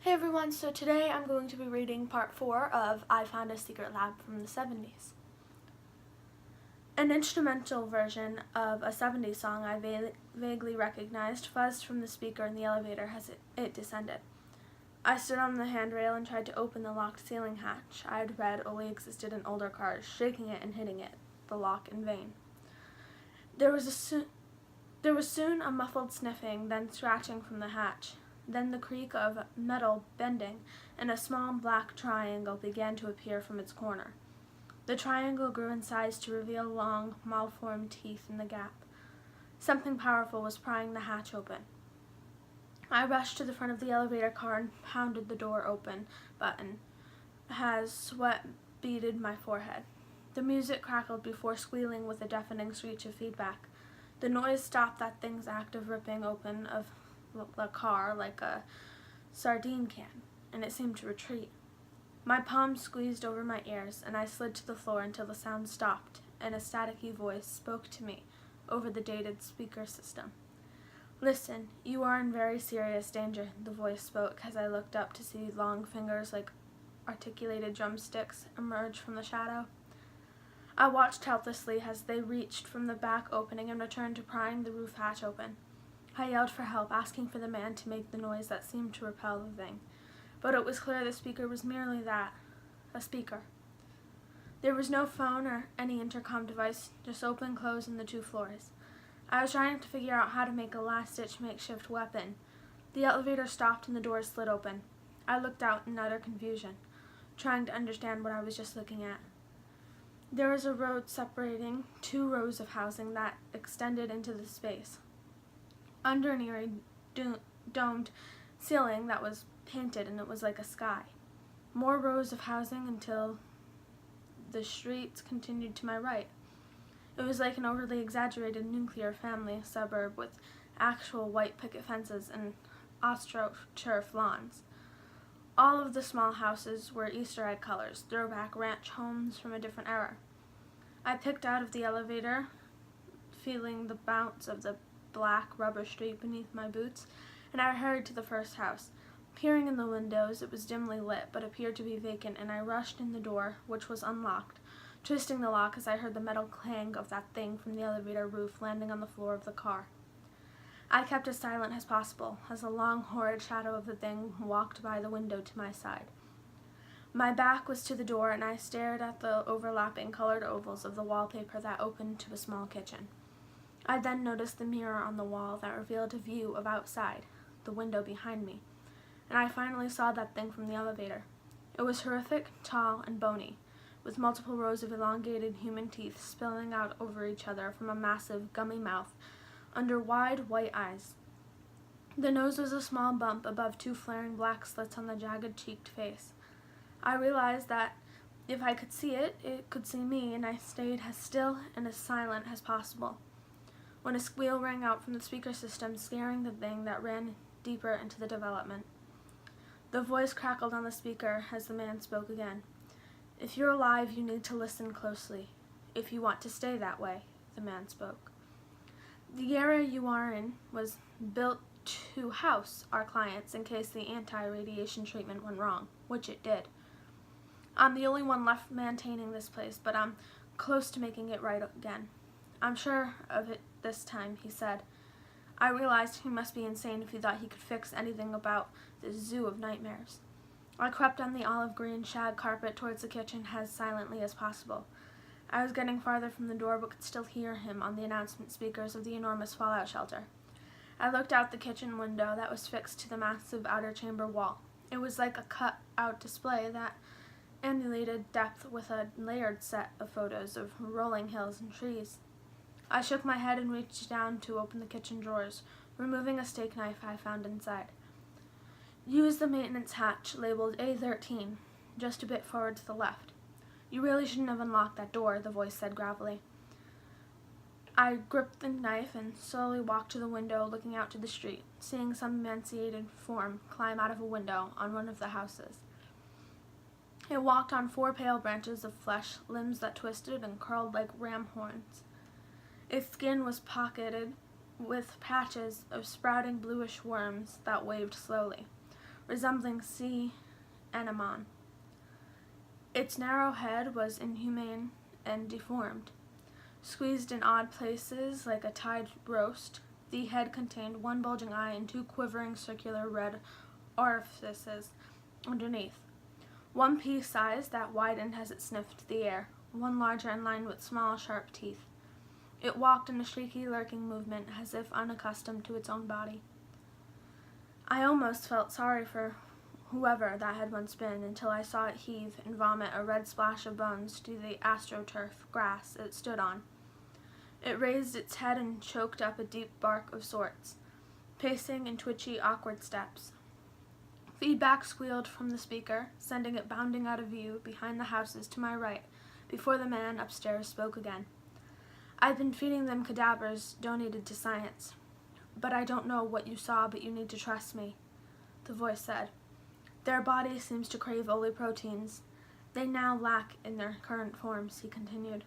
Hey everyone, so today I'm going to be reading part 4 of I Found a Secret Lab from the 70s. An instrumental version of a 70s song I vaguely recognized fuzzed from the speaker in the elevator as it descended. I stood on the handrail and tried to open the locked ceiling hatch I had read only existed in older cars, shaking it and hitting it, the lock in vain. There was soon a muffled sniffing, then scratching from the hatch. Then the creak of metal bending, and a small black triangle began to appear from its corner. The triangle grew in size to reveal long, malformed teeth in the gap. Something powerful was prying the hatch open. I rushed to the front of the elevator car and pounded the door open button as sweat beaded my forehead. The music crackled before squealing with a deafening screech of feedback. The noise stopped that thing's act of ripping open of the car like a sardine can, and it seemed to retreat. My palms squeezed over my ears, and I slid to the floor until the sound stopped, and a staticky voice spoke to me over the dated speaker system. "Listen, you are in very serious danger," the voice spoke as I looked up to see long fingers like articulated drumsticks emerge from the shadow. I watched helplessly as they reached from the back opening and returned to prying the roof hatch open. I yelled for help, asking for the man to make the noise that seemed to repel the thing. But it was clear the speaker was merely that, a speaker. There was no phone or any intercom device, just open, close, and the two floors. I was trying to figure out how to make a last-ditch makeshift weapon. The elevator stopped and the doors slid open. I looked out in utter confusion, trying to understand what I was just looking at. There was a road separating two rows of housing that extended into the space. Under an eerie domed ceiling that was painted, and it was like a sky. More rows of housing until the streets continued to my right. It was like an overly exaggerated nuclear family suburb with actual white picket fences and AstroTurf lawns. All of the small houses were Easter egg colors, throwback ranch homes from a different era. I picked out of the elevator, feeling the bounce of the black rubber street beneath my boots, and I hurried to the first house. Peering in the windows, it was dimly lit, but appeared to be vacant, and I rushed in the door, which was unlocked, twisting the lock as I heard the metal clang of that thing from the elevator roof landing on the floor of the car. I kept as silent as possible, as the long, horrid shadow of the thing walked by the window to my side. My back was to the door, and I stared at the overlapping colored ovals of the wallpaper that opened to a small kitchen. I then noticed the mirror on the wall that revealed a view of outside, the window behind me, and I finally saw that thing from the elevator. It was horrific, tall, and bony, with multiple rows of elongated human teeth spilling out over each other from a massive, gummy mouth under wide, white eyes. The nose was a small bump above two flaring black slits on the jagged-cheeked face. I realized that if I could see it, it could see me, and I stayed as still and as silent as possible, when a squeal rang out from the speaker system, scaring the thing that ran deeper into the development. The voice crackled on the speaker as the man spoke again. "If you're alive, you need to listen closely. If you want to stay that way," the man spoke. "The area you are in was built to house our clients in case the anti-radiation treatment went wrong, which it did. I'm the only one left maintaining this place, but I'm close to making it right again. I'm sure of it this time," he said. I realized he must be insane if he thought he could fix anything about this zoo of nightmares. I crept on the olive green shag carpet towards the kitchen as silently as possible. I was getting farther from the door, but could still hear him on the announcement speakers of the enormous fallout shelter. I looked out the kitchen window that was fixed to the massive outer chamber wall. It was like a cut-out display that emulated depth with a layered set of photos of rolling hills and trees. I shook my head and reached down to open the kitchen drawers, removing a steak knife I found inside. "Use the maintenance hatch labeled A13, just a bit forward to the left. You really shouldn't have unlocked that door," the voice said gravelly. I gripped the knife and slowly walked to the window, looking out to the street, seeing some emaciated form climb out of a window on one of the houses. It walked on 4 pale branches of flesh, limbs that twisted and curled like ram horns. Its skin was pocketed with patches of sprouting bluish worms that waved slowly. resembling sea anemone. Its narrow head was inhumane and deformed. Squeezed in odd places like a tied roast, the head contained one bulging eye and two quivering circular red orifices underneath, one pea-sized that widened as it sniffed the air, one larger and lined with small, sharp teeth. It walked in a streaky, lurking movement, as if unaccustomed to its own body. I almost felt sorry for whoever that had once been, until I saw it heave and vomit a red splash of bones to the astroturf grass it stood on. It raised its head and choked up a deep bark of sorts, pacing in twitchy, awkward steps. Feedback squealed from the speaker, sending it bounding out of view behind the houses to my right, before the man upstairs spoke again. I've been feeding them cadavers donated to science. But I don't know what you saw, but you need to trust me, the voice said. Their body seems to crave only proteins. They now lack in their current forms, he continued.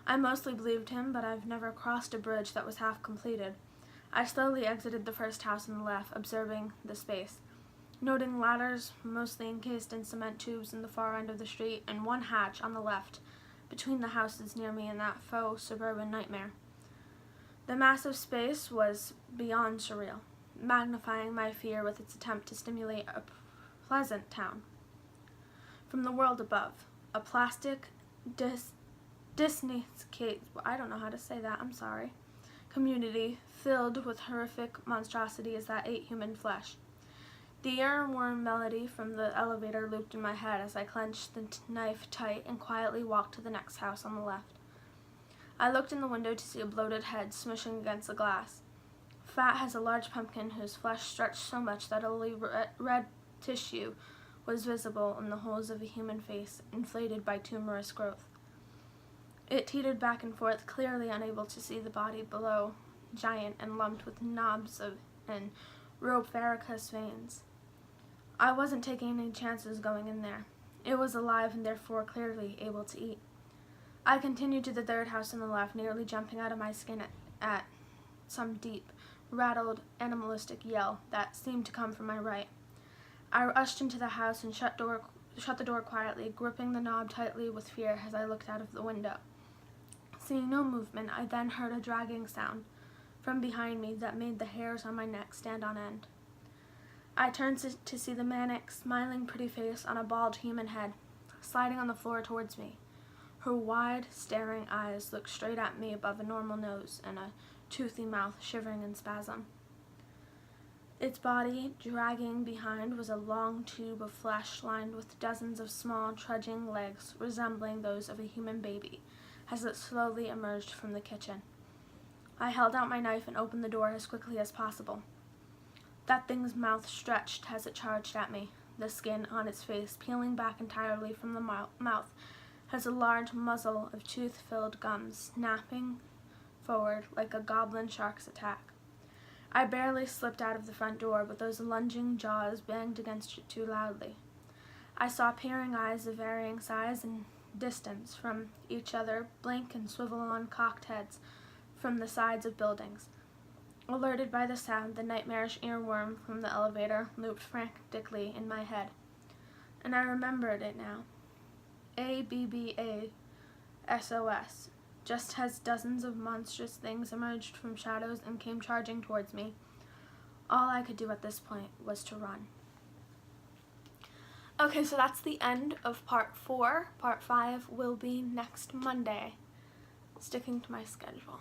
I mostly believed him, but I've never crossed a bridge that was half completed. I slowly exited the first house on the left, observing the space, noting ladders mostly encased in cement tubes in the far end of the street, and one hatch on the left, between the houses near me in that faux suburban nightmare. The massive space was beyond surreal, magnifying my fear with its attempt to stimulate a pleasant town. From the world above, a plastic community filled with horrific monstrosities that ate human flesh. The earworm melody from the elevator looped in my head as I clenched the knife tight and quietly walked to the next house on the left. I looked in the window to see a bloated head smishing against the glass, fat as a large pumpkin whose flesh stretched so much that only red tissue was visible in the holes of a human face inflated by tumorous growth. It teetered back and forth, clearly unable to see the body below, giant and lumped with knobs and rope varicose veins. I wasn't taking any chances going in there. It was alive and therefore clearly able to eat. I continued to the third house on the left, nearly jumping out of my skin at some deep, rattled, animalistic yell that seemed to come from my right. I rushed into the house and shut the door quietly, gripping the knob tightly with fear as I looked out of the window. Seeing no movement, I then heard a dragging sound from behind me that made the hairs on my neck stand on end. I turned to see the manic, smiling pretty face on a bald human head, sliding on the floor towards me. Her wide, staring eyes looked straight at me above a normal nose and a toothy mouth shivering in spasm. Its body, dragging behind, was a long tube of flesh lined with dozens of small, trudging legs resembling those of a human baby as it slowly emerged from the kitchen. I held out my knife and opened the door as quickly as possible. That thing's mouth stretched as it charged at me, the skin on its face peeling back entirely from the mouth as a large muzzle of tooth-filled gums snapping forward like a goblin shark's attack. I barely slipped out of the front door, but those lunging jaws banged against it too loudly. I saw peering eyes of varying size and distance from each other blink and swivel on cocked heads from the sides of buildings. Alerted by the sound, the nightmarish earworm from the elevator looped frantically in my head, and I remembered it now. ABBA-SOS. Just as dozens of monstrous things emerged from shadows and came charging towards me, all I could do at this point was to run. Okay, so that's the end of part 4. Part 5 will be next Monday, sticking to my schedule.